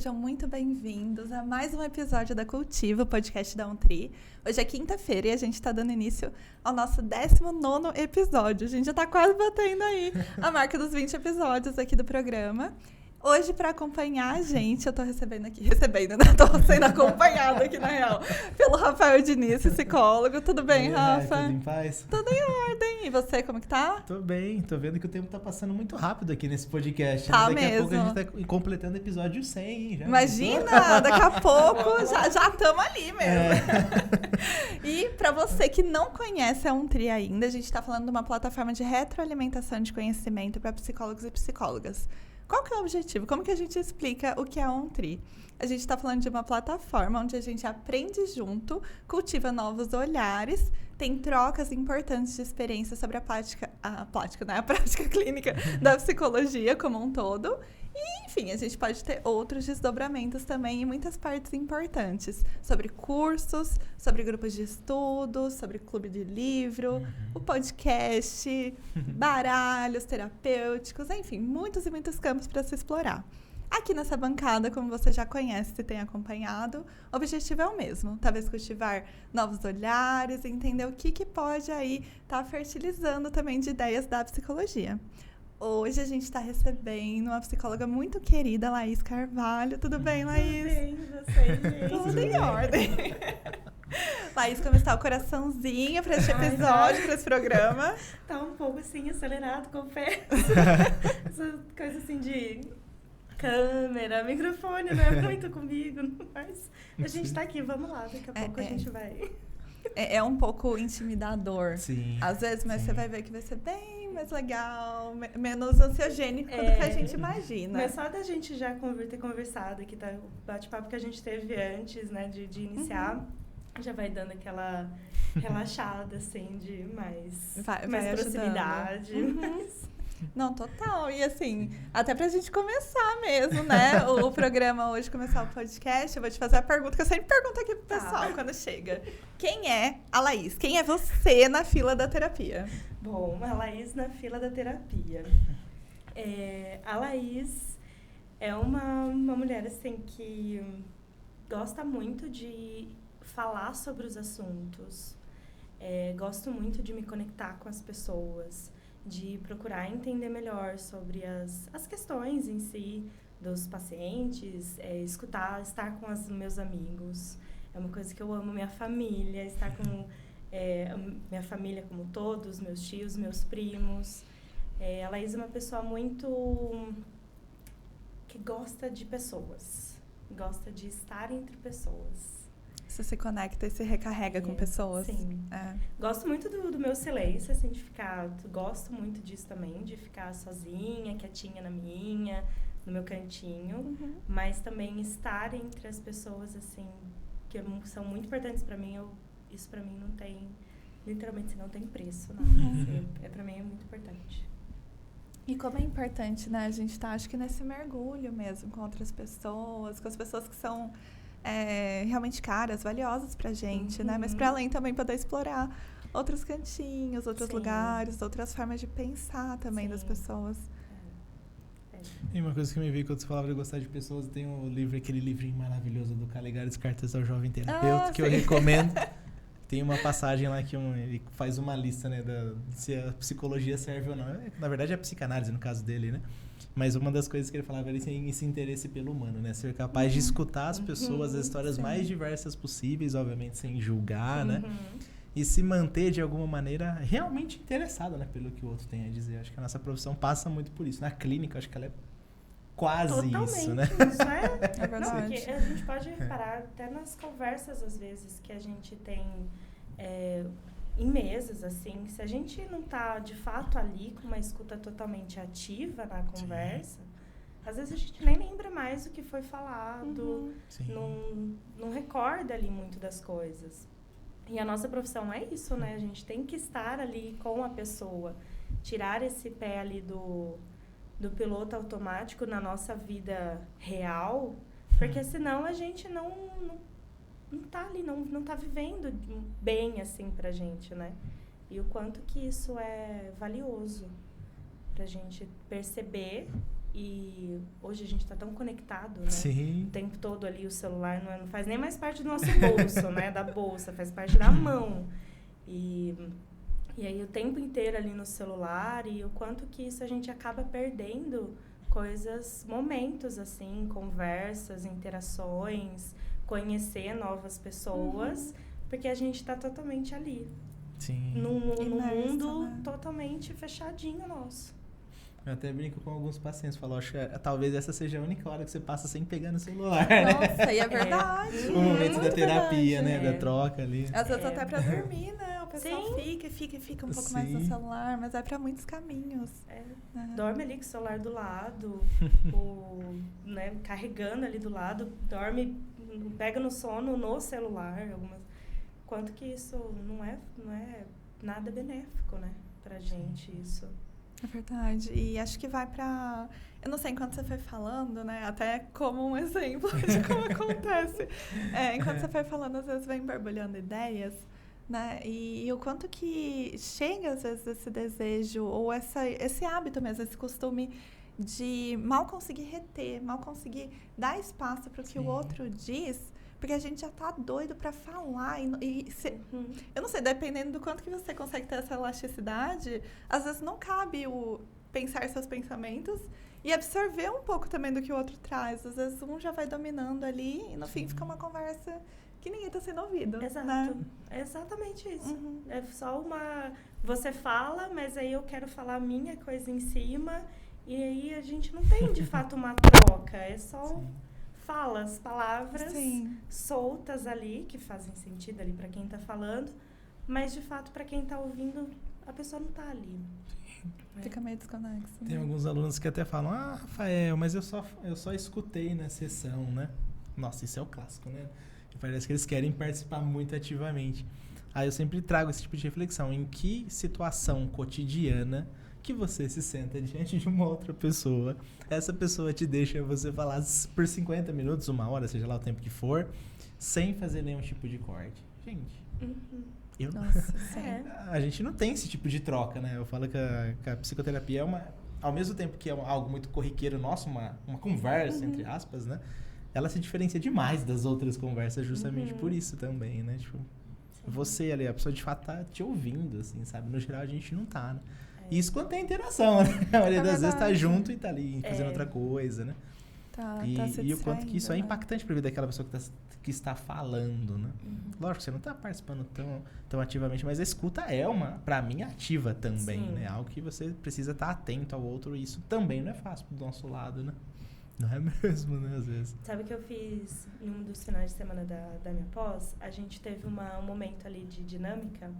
sejam muito bem-vindos a mais um episódio da Cultiva, o podcast da Untri. Hoje é quinta-feira e a gente está dando início ao nosso 19º episódio. A gente já está quase batendo aí a marca dos 20 episódios aqui do programa. Hoje, para acompanhar a gente, eu tô tô sendo acompanhada aqui, na real, pelo Rafael Diniz, psicólogo. Tudo bem, Rafa? Tudo em paz? Tudo em ordem. E você, como que tá? Tô bem, tô vendo que o tempo tá passando muito rápido aqui nesse podcast. Tá Daqui mesmo. a pouco a gente tá completando o episódio 100, hein? Já. Imagina, daqui a pouco já estamos ali mesmo. E para você que não conhece a Untri ainda, a gente está falando de uma plataforma de retroalimentação de conhecimento para psicólogos e psicólogas. Qual que é o objetivo? Como que a gente explica o que é a Untri? A gente está falando de uma plataforma onde a gente aprende junto, cultiva novos olhares, tem trocas importantes de experiência sobre a prática clínica da psicologia como um todo. E, enfim, a gente pode ter outros desdobramentos também em muitas partes importantes. Sobre cursos, sobre grupos de estudos, sobre clube de livro, o podcast, baralhos terapêuticos, enfim, muitos e muitos campos para se explorar. Aqui nessa bancada, como você já conhece e tem acompanhado, o objetivo é o mesmo. Talvez cultivar novos olhares e entender o que pode aí estar fertilizando também de ideias da psicologia. Hoje a gente está recebendo uma psicóloga muito querida, Laís Carvalho. Tudo bem, Laís? Tudo bem, vocês, gente? Tudo em ordem. Laís, como está o coraçãozinho para este episódio, para esse programa? Tá um pouco assim, acelerado, confesso. Essa coisa assim de câmera, microfone, não é muito comigo, mas a gente tá aqui, vamos lá, daqui a pouco a gente vai... É um pouco intimidador, Sim, às vezes, mas sim. Você vai ver que vai ser bem mais legal, menos ansiogênico do que a gente imagina. Mas só da gente já ter conversado, que tá o bate-papo que a gente teve antes, né, de iniciar, já vai dando aquela relaxada, assim, de mais proximidade. Não, total. E assim, até pra gente começar mesmo, né? O programa hoje, começar o podcast, eu vou te fazer a pergunta que eu sempre pergunto aqui pro pessoal quando chega. Quem é a Laís? Quem é você na fila da terapia? Bom, a Laís na fila da terapia. A Laís é uma mulher, assim, que gosta muito de falar sobre os assuntos. Gosto muito de me conectar com as pessoas, de procurar entender melhor sobre as questões em si dos pacientes, estar com os meus amigos. É uma coisa que eu amo, minha família, estar com minha família como todos, meus tios, meus primos. A Laís é uma pessoa muito que gosta de pessoas, gosta de estar entre pessoas. Você se conecta e se recarrega com pessoas. Sim. Gosto muito do meu silêncio, assim, de ficar... Gosto muito disso também, de ficar sozinha, quietinha na minha, no meu cantinho. Mas também estar entre as pessoas, assim, que são muito importantes pra mim. Isso pra mim não tem... Literalmente, não tem preço, não. Pra mim é muito importante. E como é importante, né? A gente tá, acho que nesse mergulho mesmo com outras pessoas, com as pessoas que são... realmente caras, valiosas pra gente, né? Mas pra além também poder explorar outros cantinhos, outros lugares, outras formas de pensar também das pessoas. E uma coisa que me veio quando você falava de gostar de pessoas, tem aquele livrinho maravilhoso do Caligares Cartas ao Jovem Terapeuta, que eu recomendo. Tem uma passagem lá que ele faz uma lista, né, se a psicologia serve ou não. Na verdade é a psicanálise no caso dele, né? Mas uma das coisas que ele falava era esse interesse pelo humano, né? Ser capaz de escutar as pessoas, as histórias mais diversas possíveis, obviamente sem julgar, né? E se manter, de alguma maneira, realmente interessado, né? Pelo que o outro tem a dizer. Acho que a nossa profissão passa muito por isso. Na clínica, acho que ela é quase isso, né? Isso É verdade. Não, porque a gente pode reparar até nas conversas, às vezes, que a gente tem... em mesas, assim, se a gente não tá, de fato, ali com uma escuta totalmente ativa na conversa, às vezes a gente nem lembra mais do que foi falado, não recorda ali muito das coisas. E a nossa profissão é isso, né? A gente tem que estar ali com a pessoa, tirar esse pé ali do piloto automático na nossa vida real, porque senão a gente não tá ali, não tá vivendo bem, assim, pra gente, né? E o quanto que isso é valioso pra gente perceber E hoje a gente está tão conectado, né? Sim. O tempo todo ali, o celular não faz nem mais parte do nosso bolso, né? Da bolsa, faz parte da mão. E aí o tempo inteiro ali no celular, e o quanto que isso a gente acaba perdendo coisas, momentos, assim, conversas, interações, conhecer novas pessoas, porque a gente está totalmente ali. Sim. No mundo, né? Totalmente fechadinho nosso. Eu até brinco com alguns pacientes, falo, acho que talvez essa seja a única hora que você passa sem pegar no celular, né? Nossa, e é verdade. O momento da terapia, verdade. né? Da troca ali. Às vezes até pra dormir, né? O pessoal fica um pouco mais no Sim. celular, mas é pra muitos caminhos. Dorme ali com o celular do lado, né, carregando ali do lado, dorme, pega no sono no celular. Quanto que isso não é nada benéfico, né, pra gente, isso. É verdade. E acho que vai pra... Eu não sei, enquanto você foi falando, né? Até como um exemplo de como acontece. Enquanto você foi falando, às vezes vem borbulhando ideias, né? E o quanto que chega, às vezes, esse desejo ou esse hábito mesmo, esse costume de mal conseguir reter, mal conseguir dar espaço para o que o outro diz, porque a gente já tá doido para falar. Eu não sei, dependendo do quanto que você consegue ter essa elasticidade, às vezes não cabe o pensar seus pensamentos e absorver um pouco também do que o outro traz. Às vezes um já vai dominando ali e no fim fica uma conversa que ninguém tá sendo ouvido. Exato. Né? É exatamente isso. É só você fala, mas aí eu quero falar a minha coisa em cima, e aí a gente não tem de fato uma troca. É só falas, palavras soltas ali, que fazem sentido ali para quem tá falando, mas de fato para quem tá ouvindo, a pessoa não tá ali. Fica meio desconexo. Tem alguns alunos que até falam, Rafael, mas eu só escutei na sessão, né? Nossa, isso é o clássico, né? E parece que eles querem participar muito ativamente. Aí eu sempre trago esse tipo de reflexão. Em que situação cotidiana que você se senta diante de uma outra pessoa, essa pessoa te deixa você falar por 50 minutos, 1 hora, seja lá o tempo que for, sem fazer nenhum tipo de corte. Gente, a gente não tem esse tipo de troca, né? Eu falo que a psicoterapia ao mesmo tempo que é algo muito corriqueiro nosso, uma conversa, entre aspas, né? Ela se diferencia demais das outras conversas justamente por isso também, né? Tipo, você ali, a pessoa de fato tá te ouvindo, assim, sabe? No geral a gente não tá, né? Isso quando tem interação, né? A maioria das vezes tá junto e tá ali fazendo outra coisa, né? E o quanto que isso é impactante pra vida daquela pessoa que está falando, né? Lógico, você não tá participando tão ativamente, mas a escuta pra mim, ativa também, né? Algo que você precisa estar atento ao outro, e isso também não é fácil do nosso lado, né? Não é mesmo, né? Às vezes. Sabe o que eu fiz em um dos finais de semana da minha pós? A gente teve um momento ali de dinâmica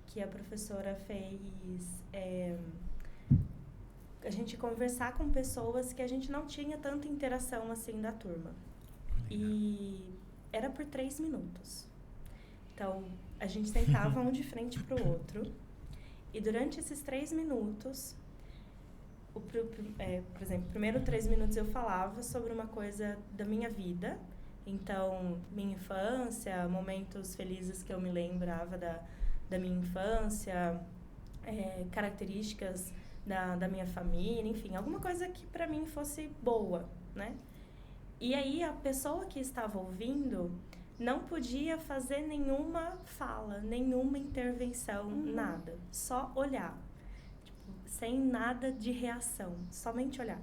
que a professora fez a gente conversar com pessoas que a gente não tinha tanta interação assim da turma. E era por 3 minutos. Então, a gente sentava um de frente pro outro, e durante esses 3 minutos, por exemplo, primeiro 3 minutos eu falava sobre uma coisa da minha vida. Então, minha infância, momentos felizes que eu me lembrava da minha infância, características da minha família, enfim, alguma coisa que pra mim fosse boa, né? E aí a pessoa que estava ouvindo não podia fazer nenhuma fala, nenhuma intervenção, nada, só olhar, tipo, sem nada de reação, somente olhar.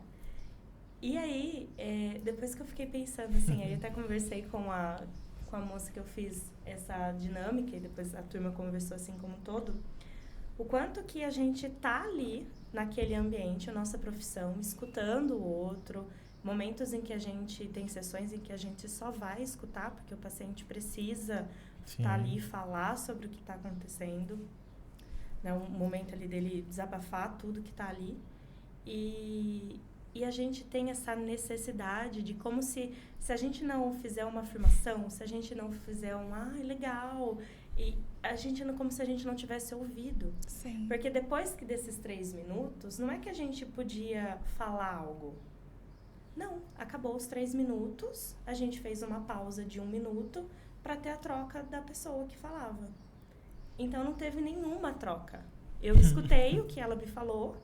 E aí, depois que eu fiquei pensando assim, aí eu até conversei com a moça que eu fiz essa dinâmica, e depois a turma conversou assim como um todo, o quanto que a gente tá ali naquele ambiente, a nossa profissão, escutando o outro, momentos em que a gente tem sessões em que a gente só vai escutar, porque o paciente precisa estar ali e falar sobre o que está acontecendo, né? Um momento ali dele desabafar tudo que está ali, e a gente tem essa necessidade de como se a gente não fizer uma afirmação, se a gente não fizer legal, e a gente não, como se a gente não tivesse ouvido. Sim. Porque depois desses 3 minutos, não é que a gente podia falar algo. Não, acabou os 3 minutos, a gente fez uma pausa de 1 minuto para ter a troca da pessoa que falava. Então não teve nenhuma troca. Eu escutei o que ela me falou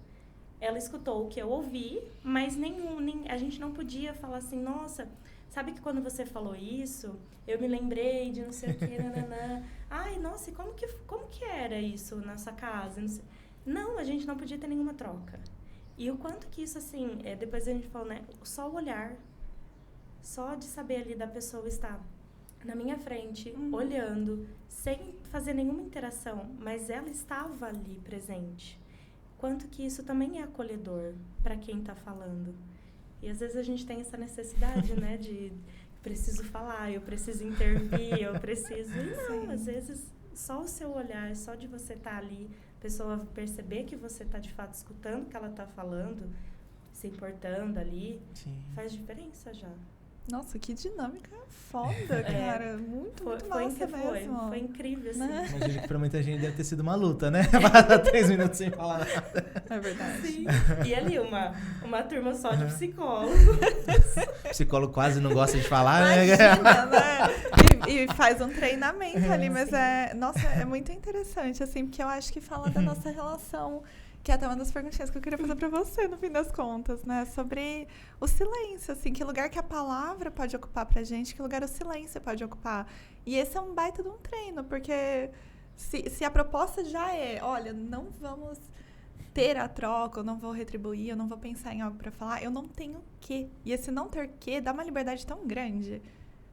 ela escutou o que eu ouvi, mas a gente não podia falar assim, nossa, sabe que quando você falou isso, eu me lembrei de não sei o que, nananã. Ai, nossa, e como que era isso na sua casa? Não, a gente não podia ter nenhuma troca. E o quanto que isso, assim, depois a gente falou, né, só o olhar, só de saber ali da pessoa estar na minha frente, olhando, sem fazer nenhuma interação, mas ela estava ali presente. Quanto que isso também é acolhedor para quem está falando. E às vezes a gente tem essa necessidade, né, de preciso falar, eu preciso intervir, eu preciso... E não, às vezes só o seu olhar, só de você estar ali, a pessoa perceber que você está de fato escutando o que ela está falando, se importando ali, faz diferença já. Nossa, que dinâmica foda, cara. Muito massa mesmo. Foi incrível, assim. Né? Imagino que pra muita gente deve ter sido uma luta, né? Passar 3 minutos sem falar nada. É verdade. Sim. E ali, uma turma só de psicólogos. Psicólogo quase não gosta de falar, Imagina, né? né? E faz um treinamento ali, mas nossa, é muito interessante, assim, porque eu acho que fala da nossa relação, que é até uma das perguntinhas que eu queria fazer pra você, no fim das contas, né? Sobre o silêncio, assim, que lugar que a palavra pode ocupar pra gente, que lugar o silêncio pode ocupar. E esse é um baita de um treino, porque se a proposta já é, olha, não vamos ter a troca, eu não vou retribuir, eu não vou pensar em algo pra falar, eu não tenho que. E esse não ter que dá uma liberdade tão grande,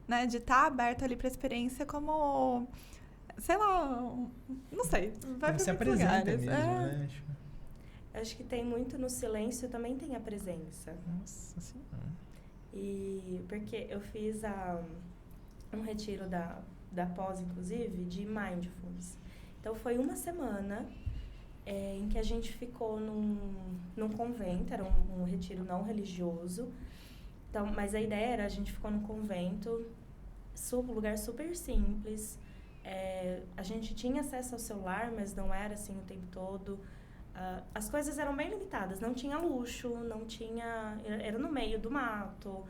né? De estar aberto ali pra experiência como, sei lá, não sei, vai pra se muitos apresenta lugares. mesmo, né? Acho que tem muito no silêncio, também tem a presença. Nossa Senhora. E porque eu fiz um retiro da pós, inclusive, de Mindfulness. Então, foi uma semana em que a gente ficou num convento, era um retiro não religioso. Então, mas a ideia era, a gente ficou num convento, lugar super simples. A gente tinha acesso ao celular, mas não era assim o tempo todo. As coisas eram bem limitadas, não tinha luxo, era no meio do mato.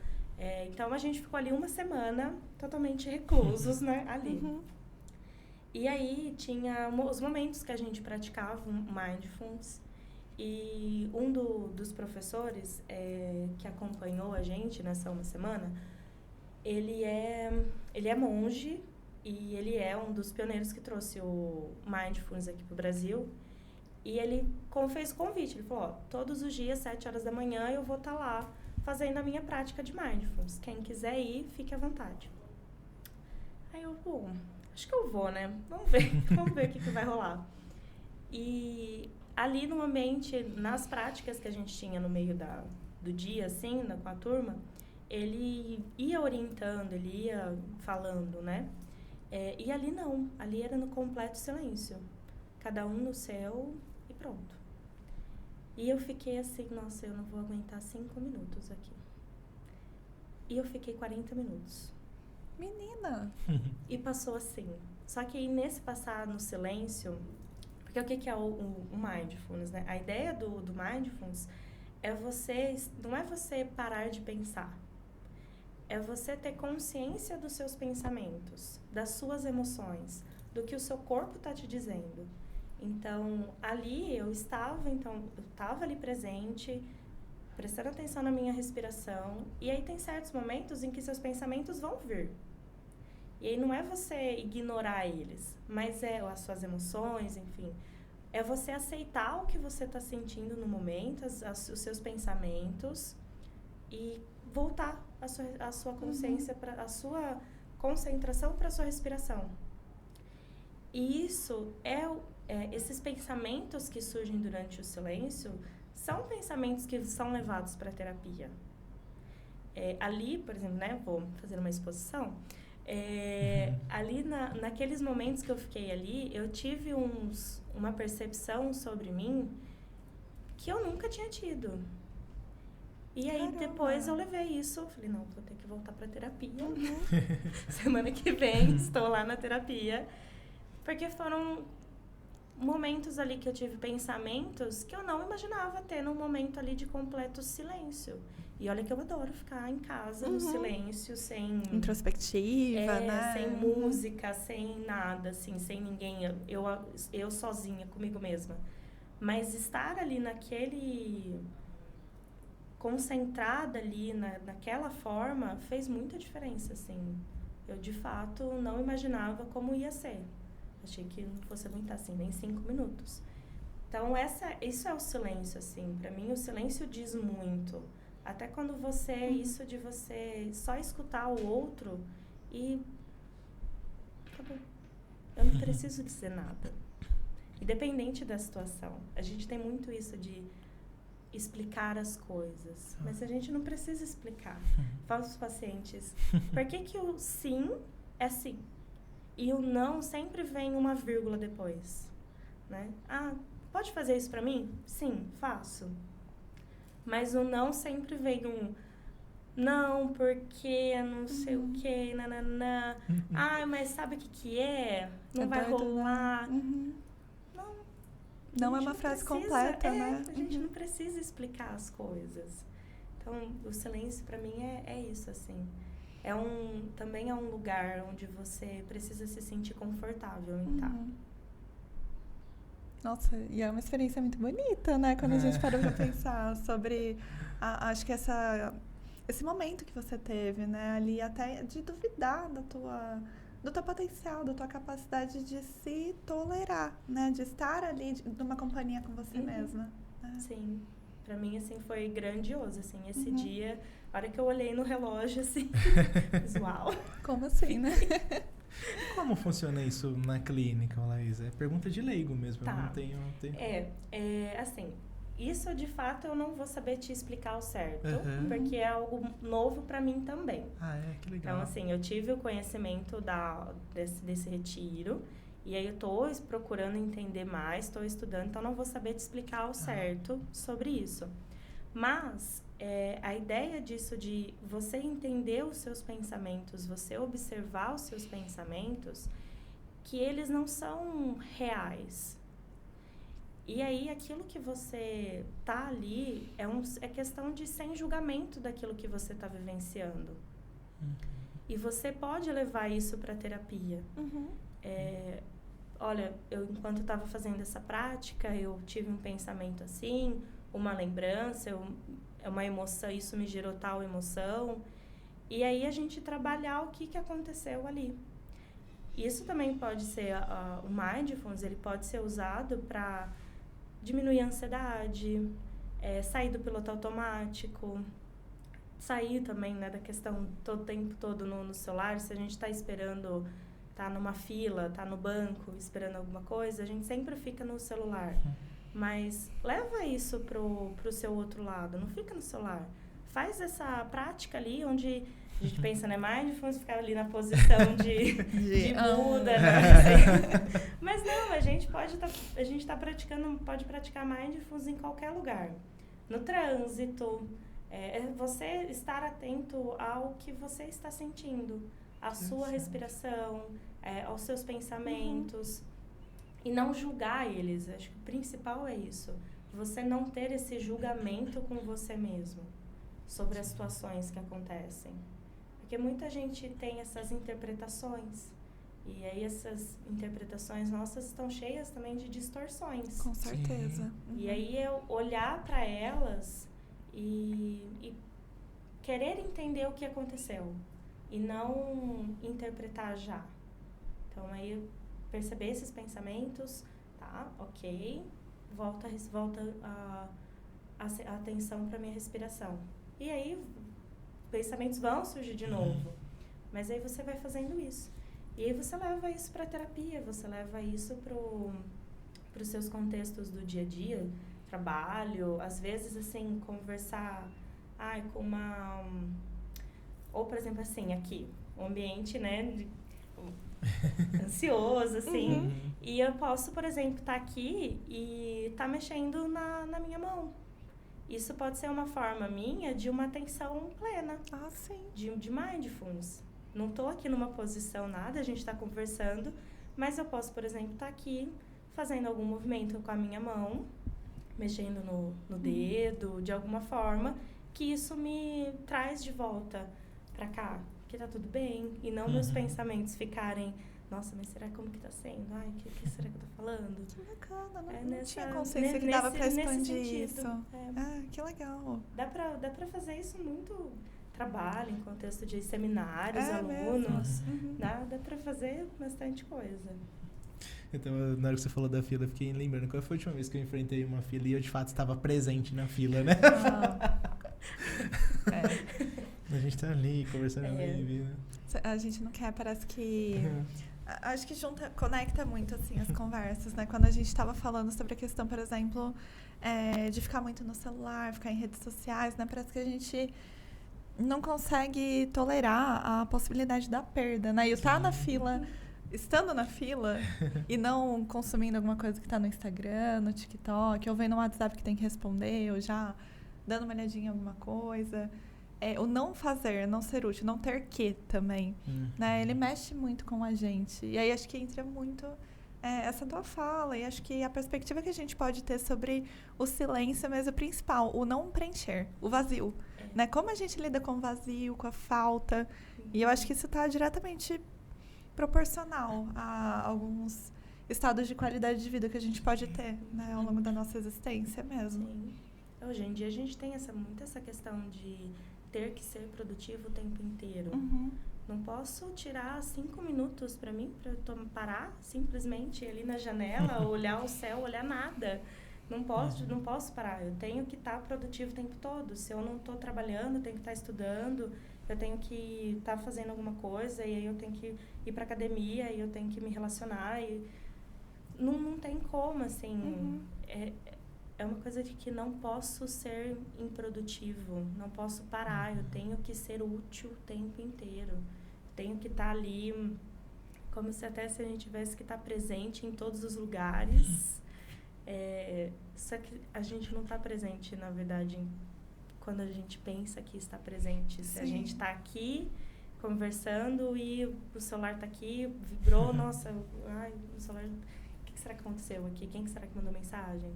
Então a gente ficou ali uma semana totalmente reclusos, né, ali. Uhum. E aí tinha os momentos que a gente praticava Mindfulness. E um dos professores que acompanhou a gente nessa uma semana, ele é monge e ele é um dos pioneiros que trouxe o Mindfulness aqui pro Brasil. E ele fez o convite, ele falou, todos os dias, 7 horas da manhã, eu vou estar lá fazendo a minha prática de Mindfulness. Quem quiser ir, fique à vontade. Aí eu, acho que eu vou, né? Vamos ver o que vai rolar. E ali no ambiente, nas práticas que a gente tinha no meio do dia, assim, com a turma, ele ia orientando, ele ia falando, né? E ali não, ali era no completo silêncio. Cada um no seu e pronto. E eu fiquei assim, nossa, eu não vou aguentar 5 minutos aqui. E eu fiquei 40 minutos. Menina! E passou assim. Só que aí nesse passar no silêncio, porque o que é o Mindfulness, né? A ideia do Mindfulness não é você parar de pensar. É você ter consciência dos seus pensamentos, das suas emoções, do que o seu corpo está te dizendo. Então, ali eu estava ali presente, prestando atenção na minha respiração, e aí tem certos momentos em que seus pensamentos vão vir. E aí não é você ignorar eles, mas as suas emoções, enfim. É você aceitar o que você está sentindo no momento, os seus pensamentos, e voltar a sua consciência, a sua concentração para a sua respiração. E isso esses pensamentos que surgem durante o silêncio são pensamentos que são levados para a terapia. Ali, por exemplo, né, vou fazer uma exposição, ali naqueles momentos que eu fiquei ali, eu tive uma percepção sobre mim que eu nunca tinha tido. E aí, Caramba. Depois eu levei isso, falei, não, vou ter que voltar para terapia. Semana que vem, estou lá na terapia. Porque foram momentos ali que eu tive pensamentos que eu não imaginava ter num momento ali de completo silêncio. E olha que eu adoro ficar em casa, no silêncio, sem... Introspectiva, né? Sem música, sem nada, assim, sem ninguém. Eu sozinha, comigo mesma. Mas estar ali concentrada ali naquela forma fez muita diferença, assim. Eu, de fato, não imaginava como ia ser. Achei que não fosse aguentar, assim, nem 5 minutos. Então, isso é o silêncio, assim. Pra mim, o silêncio diz muito. Até quando isso de você só escutar o outro e... acabou. Eu não preciso dizer nada. Independente da situação. A gente tem muito isso de explicar as coisas. Mas a gente não precisa explicar. Fala para os pacientes. Por que o sim é sim? E o não sempre vem uma vírgula depois. Né? Ah, pode fazer isso para mim? Sim, faço. Mas o não sempre vem não, porque não sei o que, nananã. Ah, mas sabe o que é? Não vai rolar. Não é uma frase completa, né? A gente não precisa explicar as coisas. Então, o silêncio para mim é isso, assim. Também é um lugar onde você precisa se sentir confortável em estar. Nossa, e é uma experiência muito bonita, né? Quando a gente parou pra pensar sobre, acho que esse momento que você teve, né? Ali até de duvidar do teu potencial, da tua capacidade de se tolerar, né? De estar ali numa companhia com você mesma. Né? Sim. Pra mim, assim, foi grandioso, assim. Esse dia, a hora que eu olhei no relógio, assim, uau. Como assim, né? Como funciona isso na clínica, Laís? É pergunta de leigo mesmo, eu não tenho... assim, isso de fato eu não vou saber te explicar ao certo, porque é algo novo pra mim também. Que legal. Então, assim, eu tive o conhecimento desse retiro, e aí eu tô procurando entender mais, tô estudando, então não vou saber te explicar ao certo sobre isso. Mas a ideia disso de você entender os seus pensamentos, você observar os seus pensamentos, que eles não são reais. E aí, aquilo que você tá ali é questão de sem julgamento daquilo que você tá vivenciando. E você pode levar isso para terapia. Olha, enquanto eu estava fazendo essa prática, eu tive um pensamento assim, uma lembrança, uma emoção, isso me gerou tal emoção. E aí a gente trabalhar o que aconteceu ali. Isso também pode ser, o Mindfulness, ele pode ser usado para diminuir a ansiedade, sair do piloto automático, sair também, né, da questão todo o tempo todo no celular. Se a gente está esperando, tá numa fila, tá no banco esperando alguma coisa, a gente sempre fica no celular. Mas leva isso pro seu outro lado, não fica no celular. Faz essa prática ali onde a gente pensa, né, Mindfulness, ficar ali na posição de Buda, né? Mas não, a gente tá praticando, pode praticar Mindfulness em qualquer lugar. No trânsito, você estar atento ao que você está sentindo, à sua respiração, aos seus pensamentos, e não julgar eles. Acho que o principal é isso, você não ter esse julgamento com você mesmo sobre as situações que acontecem. Porque muita gente tem essas interpretações, e aí essas interpretações nossas estão cheias também de distorções. Com certeza. E aí eu olhar para elas e querer entender o que aconteceu e não interpretar já. Então aí eu perceber esses pensamentos, tá, ok, volta a atenção para minha respiração. E aí pensamentos vão surgir de novo, mas aí você vai fazendo isso. E aí você leva isso para terapia, você leva isso para os seus contextos do dia a dia, trabalho, às vezes assim, conversar com uma... Ou, por exemplo, assim, aqui, um ambiente, né, ansioso, assim, e eu posso, por exemplo, estar aqui e estar mexendo na minha mão. Isso pode ser uma forma minha de uma atenção plena. Sim. De mindfulness. Não estou aqui numa posição nada, a gente está conversando, mas eu posso, por exemplo, estar aqui fazendo algum movimento com a minha mão, mexendo no dedo, de alguma forma, que isso me traz de volta para cá, que tá tudo bem, e não meus pensamentos ficarem nossa, mas será como que tá sendo? Ai, o que será que eu tô falando? Que bacana, não, Não tinha consciência que dava pra expandir isso. Que legal. Dá pra fazer isso muito trabalho, em contexto de seminários, alunos. Dá pra fazer bastante coisa. Então, na hora que você falou da fila, eu fiquei lembrando qual foi a última vez que eu enfrentei uma fila e eu, de fato, estava presente na fila, né? A gente tá ali, conversando ali. A gente não quer, parece que... Acho que conecta muito, assim, as conversas, né? Quando a gente estava falando sobre a questão, por exemplo, de ficar muito no celular, ficar em redes sociais, né? Parece que a gente não consegue tolerar a possibilidade da perda, né? E eu estar na fila... Estando na fila e não consumindo alguma coisa que está no Instagram, no TikTok, ou vendo no WhatsApp que tem que responder, ou já dando uma olhadinha em alguma coisa. O não fazer, não ser útil, não ter que também. Né? Ele mexe muito com a gente. E aí acho que entra muito essa tua fala. E acho que a perspectiva que a gente pode ter sobre o silêncio mesmo é o principal, o não preencher, o vazio. Né? Como a gente lida com o vazio, com a falta. E eu acho que isso está diretamente proporcional a alguns estados de qualidade de vida que a gente pode ter, né, ao longo da nossa existência mesmo. Sim. Hoje em dia a gente tem muito essa questão de ter que ser produtivo o tempo inteiro. Não posso tirar 5 minutos para mim, para eu parar simplesmente ali na janela, olhar o céu, olhar nada. Não posso parar. Eu tenho que estar produtivo o tempo todo. Se eu não estou trabalhando, eu tenho que estar estudando, eu tenho que estar fazendo alguma coisa, e aí eu tenho que ir para academia, e eu tenho que me relacionar. E não tem como, assim. É uma coisa de que não posso ser improdutivo, não posso parar. Eu tenho que ser útil o tempo inteiro. Tenho que estar ali, como se a gente tivesse que estar presente em todos os lugares. Só que a gente não está presente, na verdade, quando a gente pensa que está presente. Se a gente está aqui conversando e o celular está aqui, vibrou, nossa, o celular, o que será que aconteceu aqui? Quem será que mandou mensagem?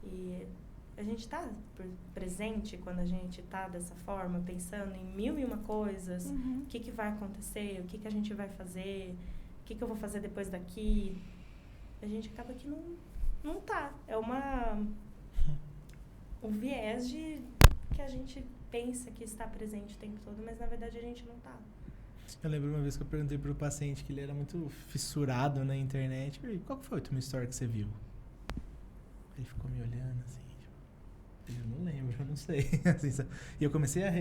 E a gente está presente quando a gente está dessa forma, pensando em 1001 coisas, o que vai acontecer, o que a gente vai fazer, o que eu vou fazer depois daqui. A gente acaba que não tá. É um viés de que a gente pensa que está presente o tempo todo, mas na verdade a gente não tá. Eu lembro uma vez que eu perguntei pro paciente que ele era muito fissurado na internet. Qual foi a última história que você viu? Ele ficou me olhando assim, tipo, eu não lembro, eu não sei. Assim, e eu comecei a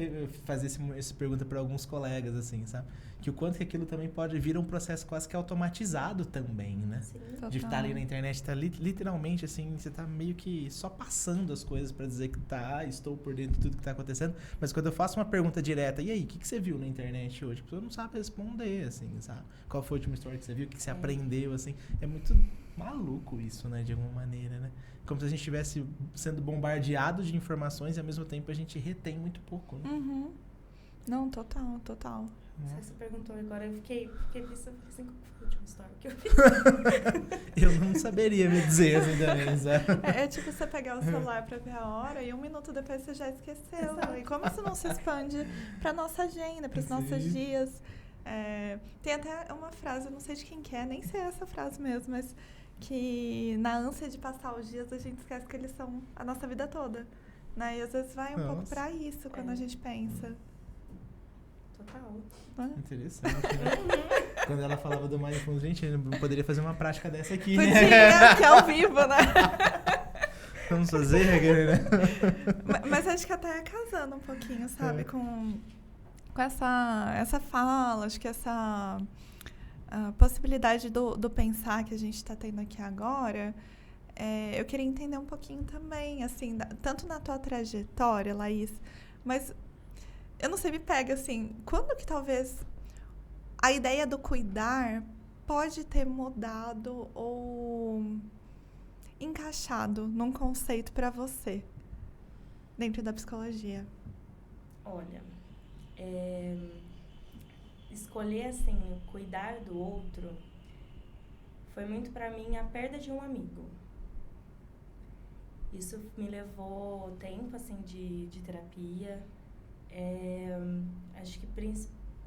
fazer essa pergunta para alguns colegas, assim, sabe? Que o quanto que aquilo também pode vir um processo quase que automatizado também, né? Sim. De estar ali na internet, tá literalmente assim, você tá meio que só passando as coisas para dizer que estou por dentro de tudo que tá acontecendo. Mas quando eu faço uma pergunta direta, e aí, o que você viu na internet hoje? A pessoa não sabe responder, assim, sabe? Qual foi a última história que você viu, o que você aprendeu, assim. É muito maluco isso, né, de alguma maneira, né? Como se a gente estivesse sendo bombardeado de informações e ao mesmo tempo a gente retém muito pouco, né? Não, total. Você perguntou agora, eu fiquei pensando assim, qual foi a última história que eu vi? Eu não saberia me dizer assim também, sabe? É tipo você pegar o celular pra ver a hora e 1 minuto depois você já esqueceu. E como isso não se expande pra nossa agenda, pros nossos dias? Tem até uma frase, eu não sei de quem que é, nem sei essa frase mesmo, mas que na ânsia de passar os dias a gente esquece que eles são a nossa vida toda, né? E às vezes vai um pouco pra isso quando a gente pensa. Total. Interessante, né? Quando ela falava do mindfulness, gente, eu poderia fazer uma prática dessa aqui, né? Podia, que é ao vivo, né? Vamos fazer, né? Mas acho que até casando um pouquinho, sabe? Com essa fala, acho que essa possibilidade do pensar que a gente está tendo aqui agora, eu queria entender um pouquinho também, assim, tanto na tua trajetória, Laís, mas eu não sei, me pega, assim, quando que talvez a ideia do cuidar pode ter mudado ou encaixado num conceito para você dentro da psicologia? Olha, escolher, assim, cuidar do outro foi muito para mim a perda de um amigo. Isso me levou tempo, assim, de terapia. Acho que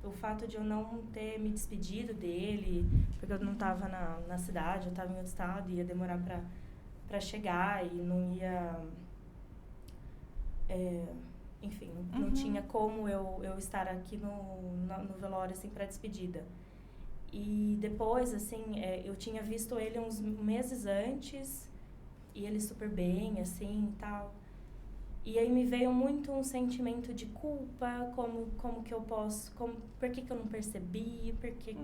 o fato de eu não ter me despedido dele, porque eu não estava na cidade, eu estava em outro estado, ia demorar para chegar e não ia... enfim, não tinha como eu estar aqui no velório, assim, para despedida. E depois, assim, eu tinha visto ele uns meses antes, e ele super bem, assim, e tal. E aí me veio muito um sentimento de culpa, como que eu posso, por que eu não percebi, por que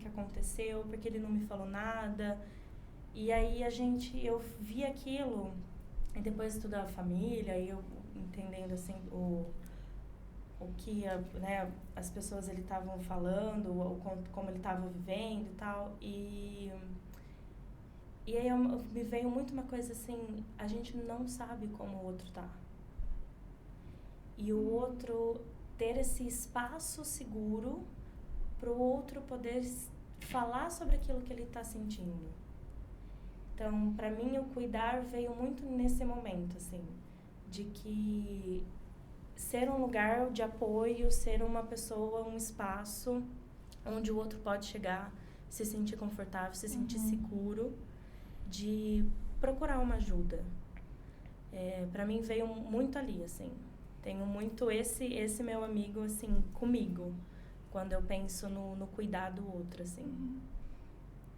aconteceu, por que ele não me falou nada. E aí eu vi aquilo, e depois estudar a família, e eu entendendo, assim, o que né, as pessoas ele estavam falando, como ele estava vivendo e tal. E aí me veio muito uma coisa assim, a gente não sabe como o outro tá. E o outro ter esse espaço seguro para o outro poder falar sobre aquilo que ele está sentindo. Então, para mim, o cuidar veio muito nesse momento, assim, de que ser um lugar de apoio, ser uma pessoa, um espaço onde o outro pode chegar, se sentir confortável, se sentir seguro, de procurar uma ajuda. Para mim veio muito ali, assim. Tenho muito esse meu amigo, assim, comigo, quando eu penso no cuidar do outro, assim.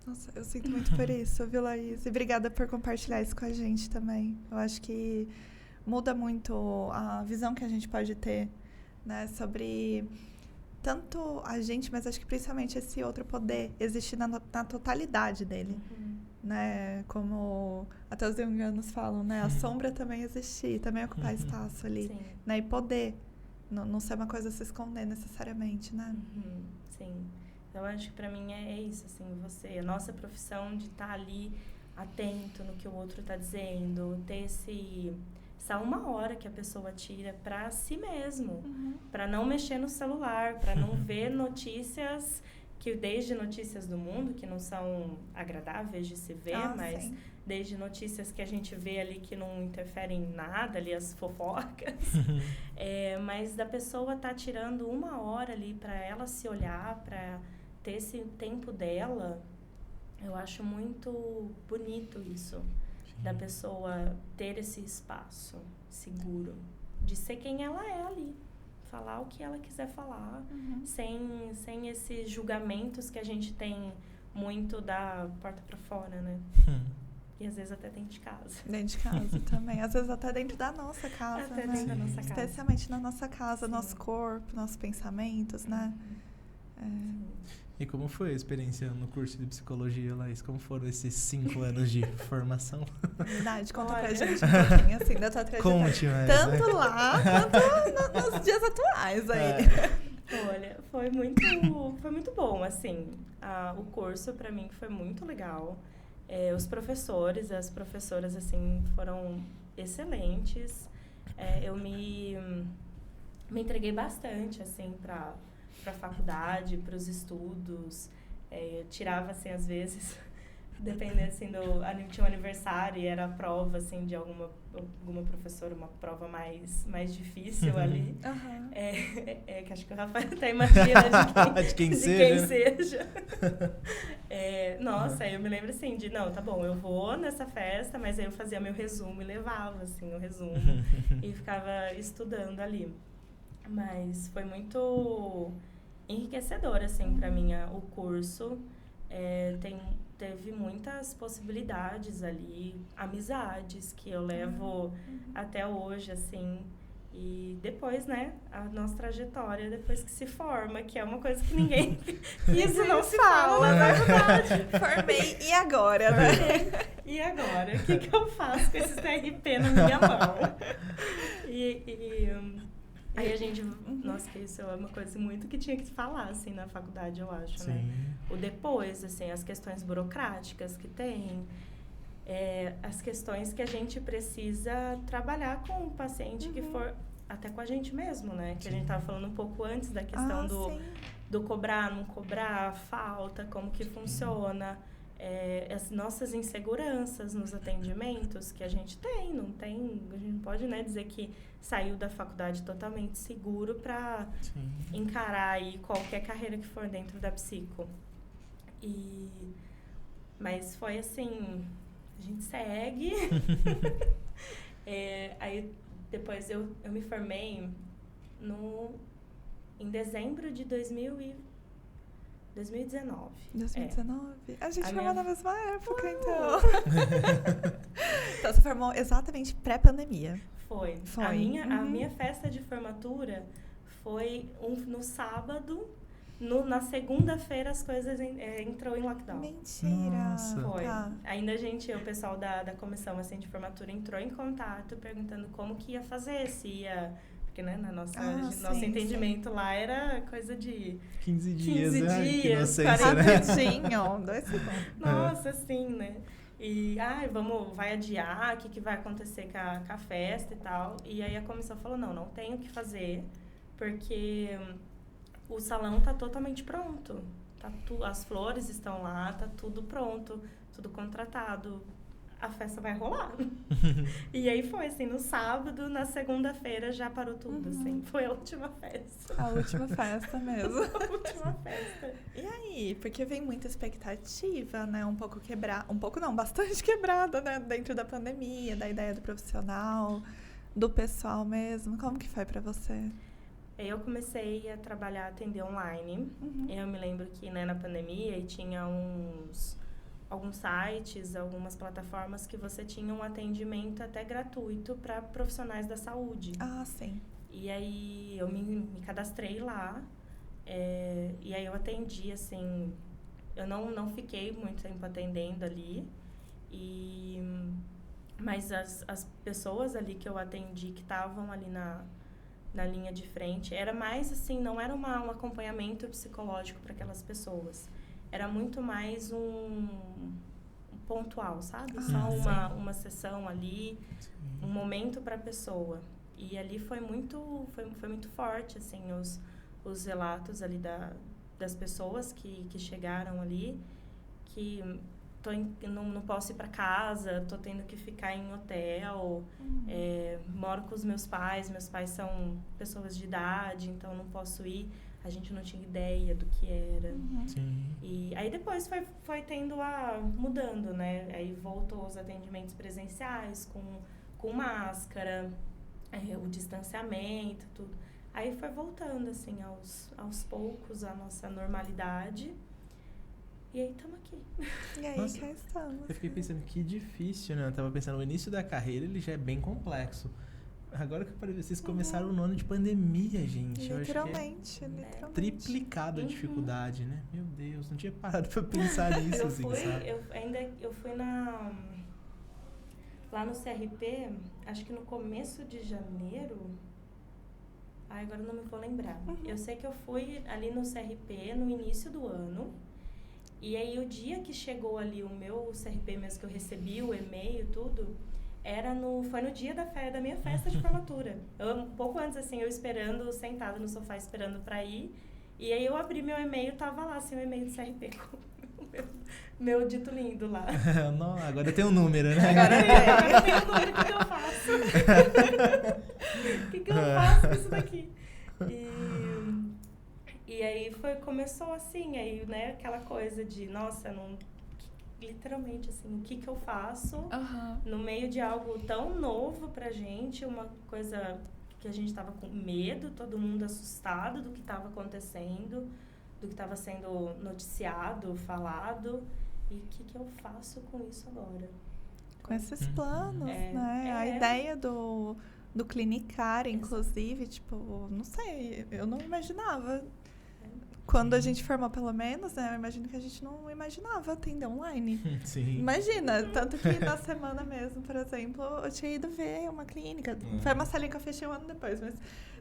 Nossa, eu sinto muito por isso, viu, Laís? E obrigada por compartilhar isso com a gente também. Eu acho que muda muito a visão que a gente pode ter, né, sobre tanto a gente, mas acho que principalmente esse outro poder existir na totalidade dele, né, como até os jungianos falam, né, a sombra também existir, também ocupar espaço ali, né, e poder, não ser uma coisa a se esconder necessariamente, né. Sim, então acho que pra mim é isso, assim, a nossa profissão de estar ali atento no que o outro tá dizendo, ter essa uma hora que a pessoa tira para si mesmo, para não mexer no celular, para não ver notícias, que desde notícias do mundo, que não são agradáveis de se ver, mas desde notícias que a gente vê ali que não interferem em nada, ali as fofocas, mas da pessoa tá tirando uma hora ali para ela se olhar, para ter esse tempo dela, eu acho muito bonito isso. Da pessoa ter esse espaço seguro, de ser quem ela é ali, falar o que ela quiser falar, sem esses julgamentos que a gente tem muito da porta para fora, né? E às vezes até dentro de casa. Dentro de casa também, às vezes até dentro da nossa casa, até né? dentro da nossa casa. Especialmente na nossa casa, nosso corpo, nossos pensamentos, né? E como foi a experiência no curso de psicologia, Laís? Como foram esses 5 anos de formação? Verdade, conta pra gente um pouquinho, assim, da tua trajetória. Conte mais, tanto lá, quanto nos dias atuais aí. Olha, foi muito bom, assim. O curso, pra mim, foi muito legal. Os professores, as professoras, assim, foram excelentes. Eu me entreguei bastante, assim, pra faculdade, para os estudos, eu tirava, assim, às vezes, dependendo, assim, tinha um aniversário e era a prova, assim, de alguma professora, uma prova mais difícil ali, que acho que o Rafael até imagina de quem seja. Nossa, aí eu me lembro, assim, não, tá bom, eu vou nessa festa, mas aí eu fazia meu resumo e levava, assim, o resumo e ficava estudando ali. Mas foi muito enriquecedor, assim, para mim, o curso. Teve muitas possibilidades ali, amizades que eu levo até hoje, assim. E depois, né, a nossa trajetória, depois que se forma, que é uma coisa que ninguém... Isso não se fala na faculdade. Formei, e agora, né? E agora? O que eu faço com esse TRP na minha mão? Aí a gente... Nossa, que isso é uma coisa muito que tinha que falar, assim, na faculdade, eu acho, né? O depois, assim, as questões burocráticas que tem, as questões que a gente precisa trabalhar com o paciente que for... Até com a gente mesmo, né? Que a gente estava falando um pouco antes da questão do cobrar, não cobrar, falta, como que funciona. as nossas inseguranças nos atendimentos que a gente tem, a gente não pode, né, dizer que saiu da faculdade totalmente seguro para encarar aí qualquer carreira que for dentro da psico. Mas foi assim, a gente segue. Aí depois eu me formei em dezembro de 2019. 2019? A gente formou na mesma época, então. Então, você formou exatamente pré-pandemia. Foi. A minha festa de formatura foi no sábado. Na segunda-feira as coisas entrou em lockdown. Mentira! Nossa. Foi. Tá. Ainda o pessoal da comissão assim, de formatura entrou em contato perguntando como que ia fazer, se ia... Porque, né, nosso entendimento lá era coisa de 15 dias, 40 rapidinho, 2 segundos. Nossa, assim, né? E, vai adiar, o que vai acontecer com a festa e tal. E aí a comissão falou, não tem o que fazer, porque o salão tá totalmente pronto. As flores estão lá, tá tudo pronto, tudo contratado. A festa vai rolar. E aí foi, assim, no sábado, na segunda-feira já parou tudo, assim. Foi a última festa. A última festa mesmo. A última festa. E aí? Porque vem muita expectativa, né? Bastante quebrada, né? Dentro da pandemia, da ideia do profissional, do pessoal mesmo. Como que foi pra você? Eu comecei a atender online. Eu me lembro que, né, na pandemia tinha alguns sites, algumas plataformas que você tinha um atendimento até gratuito para profissionais da saúde. Ah, sim. E aí eu me cadastrei lá, e aí eu atendi, assim, eu não fiquei muito tempo atendendo ali, mas as pessoas ali que eu atendi, que estavam ali na linha de frente, era mais assim, não era um acompanhamento psicológico para aquelas pessoas. Era muito mais um pontual, sabe? Só uma sessão ali, um momento para a pessoa. E ali foi muito forte, assim, os relatos ali das pessoas que chegaram ali, que não posso ir para casa, tô tendo que ficar em hotel, moro com os meus pais são pessoas de idade, então não posso ir. A gente não tinha ideia do que era. Sim. E aí depois foi mudando, né? Aí voltou os atendimentos presenciais com máscara, o distanciamento, tudo. Aí foi voltando, assim, aos poucos a nossa normalidade. E aí estamos aqui. E aí, Nossa, cá estamos. Eu fiquei pensando, que difícil, né? Eu tava pensando, o início da carreira, ele já é bem complexo. Agora que eu parei, vocês começaram no ano de pandemia, gente. Literalmente, eu acho que é triplicado a dificuldade, né? Meu Deus, não tinha parado pra pensar nisso, assim, sabe? Eu fui lá no CRP, acho que no começo de janeiro. Agora não me vou lembrar. Eu sei que eu fui ali no CRP no início do ano. E aí, o dia que chegou ali o meu CRP mesmo, que eu recebi o e-mail e tudo, foi no dia da minha festa de formatura. Um pouco antes, assim, eu sentada no sofá, esperando pra ir. E aí, eu abri meu e-mail, tava lá, assim, o e-mail do CRP com o meu dito lindo lá. Não, agora tem um número, né? Agora tem um número, o que eu faço? O que eu faço com isso daqui? E aí começou assim, aí, né, aquela coisa de, nossa, literalmente, assim, o que eu faço no meio de algo tão novo pra gente, uma coisa que a gente tava com medo, todo mundo assustado do que tava acontecendo, do que tava sendo noticiado, falado, e o que eu faço com isso agora? Com esses planos, né? A ideia do Clinicar, inclusive, tipo, não sei, eu não imaginava. Quando a gente formou, pelo menos, né? Eu imagino que a gente não imaginava atender online. Sim. Imagina, tanto que na semana mesmo, por exemplo, eu tinha ido ver uma clínica. Foi uma salinha que eu fechei um ano depois, mas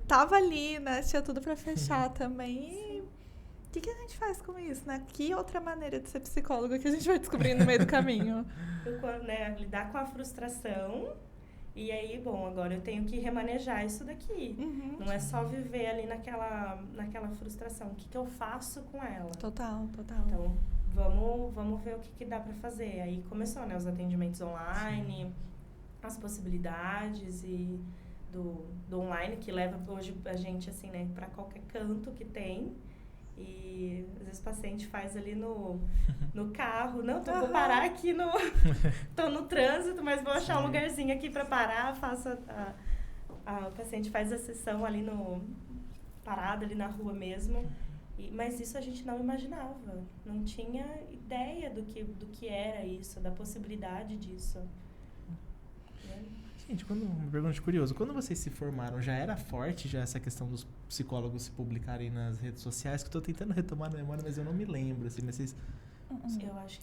tava ali, né? Tinha tudo pra fechar também. E o que a gente faz com isso, né? Que outra maneira de ser psicólogo que a gente vai descobrindo no meio do caminho? Né, lidar com a frustração. E aí, bom, agora eu tenho que remanejar isso daqui. Não é só viver ali naquela frustração. O que eu faço com ela? Total. Então, vamos ver o que dá para fazer. Aí começou, né, os atendimentos online, as possibilidades e do online, que leva hoje a gente, assim, né, para qualquer canto que tem. E às vezes o paciente faz ali no carro, não, vou parar aqui tô no trânsito, mas vou achar um lugarzinho aqui para parar, o paciente faz a sessão ali parado ali na rua mesmo. Mas isso a gente não imaginava, não tinha ideia do que era isso, da possibilidade disso. Gente, uma pergunta curiosa. Quando vocês se formaram, já era forte já essa questão dos psicólogos se publicarem nas redes sociais? Que eu tô tentando retomar na memória, mas eu não me lembro, assim, mas vocês...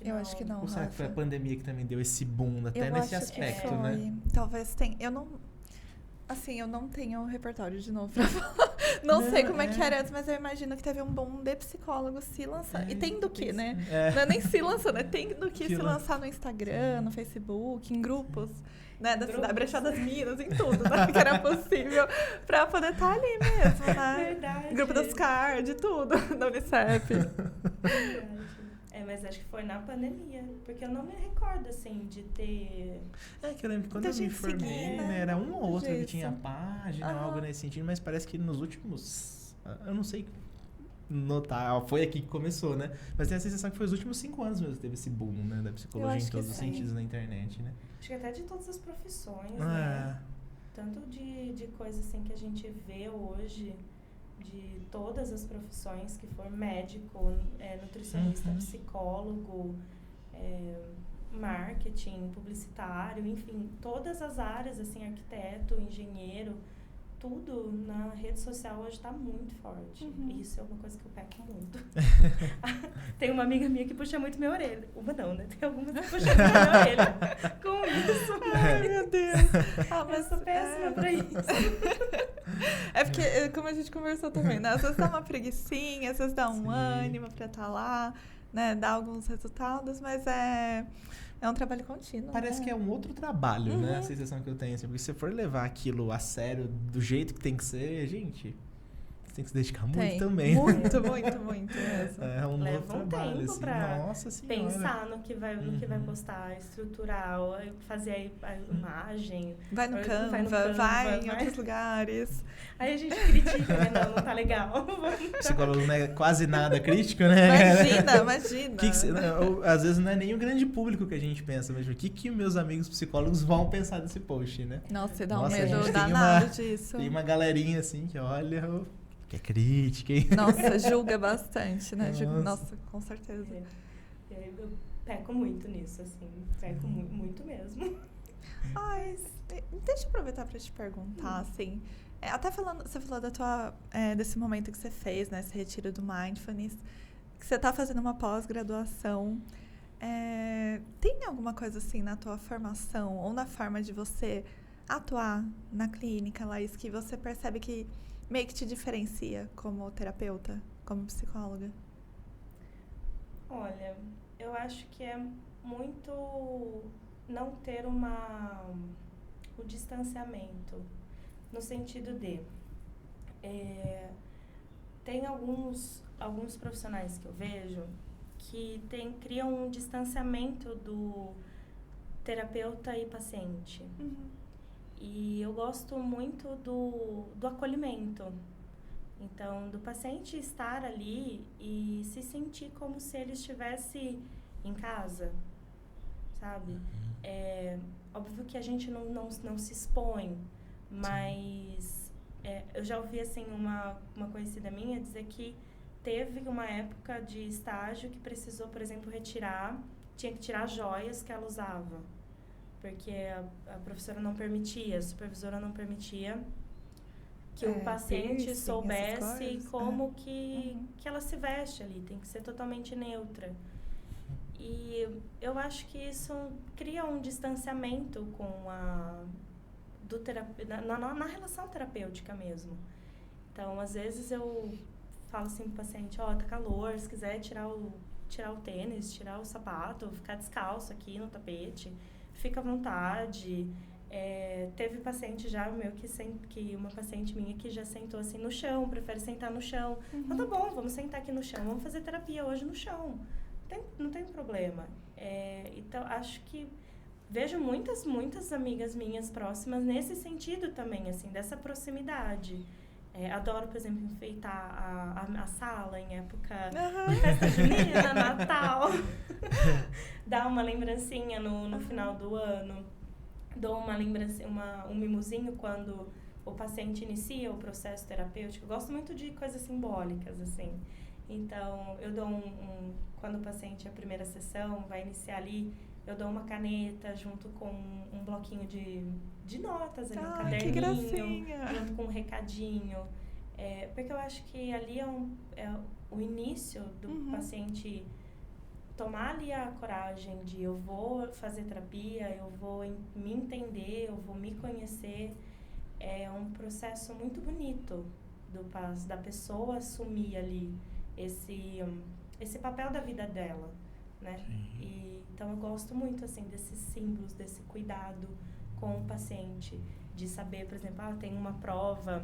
Eu acho que não. Ou será que foi a pandemia que também deu esse boom, até nesse aspecto, né? Talvez tenha. Eu não tenho repertório de novo pra falar. Não sei como é que era antes, mas eu imagino que teve um boom de psicólogos se lançar. E tem do que, né? Não é nem se lançando, é tem do que se lançar no Instagram, no Facebook, em grupos, né? Da cidade, Brechó das Minas, em tudo, né? Que era possível pra poder estar ali mesmo, né? Verdade. Grupo das CARD, tudo, da Unicep. Verdade. Mas acho que foi na pandemia, porque eu não me recordo, assim, de ter... Que eu lembro que quando eu me formei, né, era um ou outro que tinha página, algo nesse sentido, mas parece que nos últimos... Eu não sei notar, foi aqui que começou, né? Mas tem a sensação que foi os últimos 5 anos mesmo que teve esse boom, né, da psicologia em todos os sentidos na internet, né? Acho que até de todas as profissões, né? Tanto de coisa, assim, que a gente vê hoje... de todas as profissões, que for médico, nutricionista, psicólogo, marketing, publicitário, enfim, todas as áreas, assim, arquiteto, engenheiro, tudo na rede social hoje está muito forte. E isso é uma coisa que eu peco muito. Tem uma amiga minha que puxa muito minha orelha. Uma não, né? Tem algumas que puxam muito minha orelha com isso. Ai, meu Deus. Mas eu sou péssima pra isso. É porque, como a gente conversou também, né? Às vezes dá uma preguicinha, às vezes dá um ânimo pra estar lá, né? Dá alguns resultados, mas é um trabalho contínuo. Parece que é um outro trabalho, né? A sensação que eu tenho. Assim, porque se você for levar aquilo a sério, do jeito que tem que ser, gente... tem que se dedicar muito também. Muito mesmo. É um Leva novo trabalho, tempo assim. pra Nossa senhora. pensar no que vai postar, estruturar, fazer a imagem. Vai no Canva, vai em outros lugares. Aí a gente critica, né? Não tá legal. Psicólogo não é quase nada crítico, né? Imagina. Às vezes não é nem o grande público que a gente pensa, mas o que meus amigos psicólogos vão pensar desse post, né? Nossa, dá um medo danado disso. Tem uma galerinha assim que olha... que é crítica, hein? Nossa, julga bastante, né? Nossa, com certeza. Eu peco muito nisso, assim. Peco muito mesmo. Ai, deixa eu aproveitar para te perguntar, assim. Até você falou desse momento que você fez, né? Esse retiro do Mindfulness. Que você tá fazendo uma pós-graduação. Tem alguma coisa, assim, na tua formação ou na forma de você atuar na clínica, Laís, que você percebe que meio que te diferencia como terapeuta, como psicóloga? Olha, eu acho que é muito não ter o distanciamento, no sentido de... tem alguns profissionais que eu vejo que criam um distanciamento do terapeuta e paciente. E eu gosto muito do acolhimento. Então, do paciente estar ali e se sentir como se ele estivesse em casa, sabe? Óbvio que a gente não se expõe, mas eu já ouvi, assim, uma conhecida minha dizer que teve uma época de estágio que precisou, por exemplo, tinha que tirar joias que ela usava. Porque a professora não permitia, a supervisora não permitia que o paciente soubesse como que ela se veste ali. Tem que ser totalmente neutra. E eu acho que isso cria um distanciamento com na relação terapêutica mesmo. Então, às vezes eu falo assim pro paciente, tá calor, se quiser tirar o tênis, tirar o sapato, ficar descalço aqui no tapete, fica à vontade. Teve paciente já meu uma paciente minha que já sentou assim no chão, prefere sentar no chão. Então tá bom, vamos sentar aqui no chão, vamos fazer terapia hoje no chão. Não não tem problema. Então, acho que vejo muitas amigas minhas próximas nesse sentido também, assim, dessa proximidade. Adoro, por exemplo, enfeitar a sala em época de festa junina, Natal. Dar uma lembrancinha no final do ano. Dou uma lembrancinha, um mimosinho quando o paciente inicia o processo terapêutico. Eu gosto muito de coisas simbólicas, assim. Então, eu dou quando o paciente, a primeira sessão, vai iniciar ali, eu dou uma caneta junto com um bloquinho de notas, ali, um caderninho, junto com um recadinho. Porque eu acho que ali é o início do paciente tomar ali a coragem de eu vou fazer terapia, eu vou me entender, eu vou me conhecer. É um processo muito bonito da pessoa assumir ali esse papel da vida dela, né? Então eu gosto muito, assim, desses símbolos, desse cuidado com o paciente, de saber, por exemplo, tem uma prova,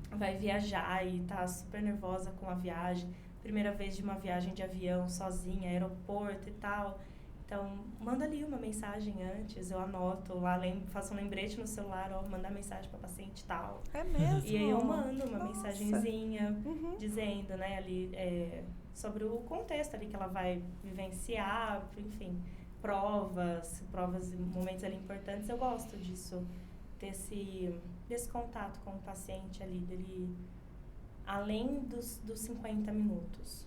vai viajar e tá super nervosa com a viagem, primeira vez de uma viagem de avião sozinha, aeroporto e tal. Então, manda ali uma mensagem antes, eu anoto lá, faço um lembrete no celular, mandar mensagem para paciente e tal. É mesmo? E aí eu mando uma mensagenzinha dizendo, né, ali, sobre o contexto ali que ela vai vivenciar, enfim, provas, momentos ali importantes. Eu gosto disso, desse contato com o paciente ali, dele, além dos 50 minutos.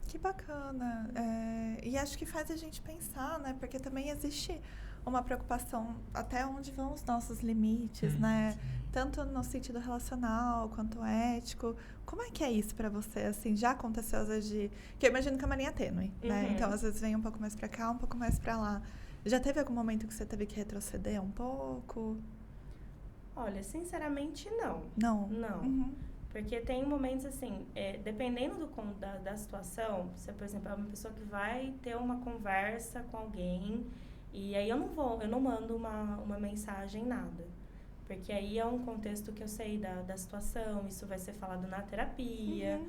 Que bacana. E acho que faz a gente pensar, né? Porque também existe uma preocupação até onde vão os nossos limites, né? Sim. Tanto no sentido relacional quanto ético. Como é que é isso pra você? Assim, já aconteceu às vezes que eu imagino que é uma linha tênue, né? Então, às vezes vem um pouco mais pra cá, um pouco mais pra lá. Já teve algum momento que você teve que retroceder um pouco? Olha, sinceramente, não. Não? Não. Porque tem momentos assim, dependendo da situação, você, por exemplo, é uma pessoa que vai ter uma conversa com alguém, e aí eu não mando uma mensagem, nada. Porque aí é um contexto que eu sei da situação, isso vai ser falado na terapia.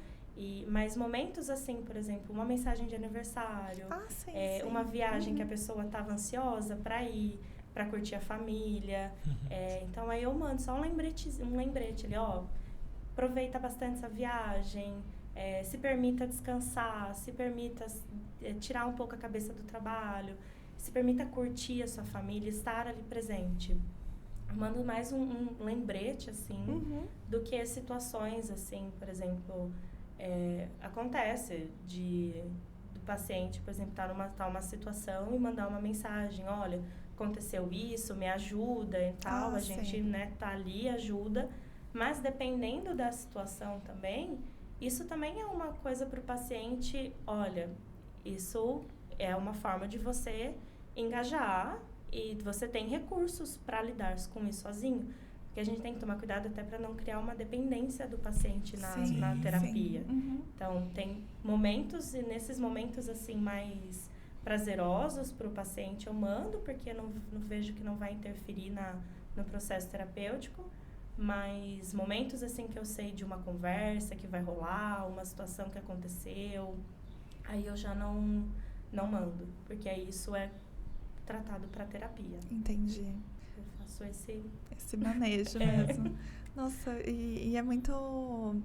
Mas momentos assim, por exemplo, uma mensagem de aniversário, sim. Uma viagem que a pessoa estava ansiosa para ir, para curtir a família. Então aí eu mando só um lembrete ali, aproveita bastante essa viagem, se permita descansar, se permita tirar um pouco a cabeça do trabalho, se permita curtir a sua família, estar ali presente. Eu mando mais um lembrete, assim, do que situações, assim, por exemplo, acontece do paciente, por exemplo, tá uma situação e mandar uma mensagem, olha, aconteceu isso, me ajuda e tal, a gente, né, tá ali, ajuda. Mas dependendo da situação também, isso também é uma coisa para o paciente, olha, isso é uma forma de você engajar e você tem recursos para lidar com isso sozinho. Porque a gente tem que tomar cuidado até para não criar uma dependência do paciente na terapia. Então, tem momentos, e nesses momentos assim mais prazerosos para o paciente eu mando, porque eu não vejo que não vai interferir no processo terapêutico. Mas momentos assim que eu sei de uma conversa que vai rolar, uma situação que aconteceu, aí eu já não mando, porque aí isso é tratado para terapia. Entendi. Eu faço esse manejo mesmo. Nossa, e é muito...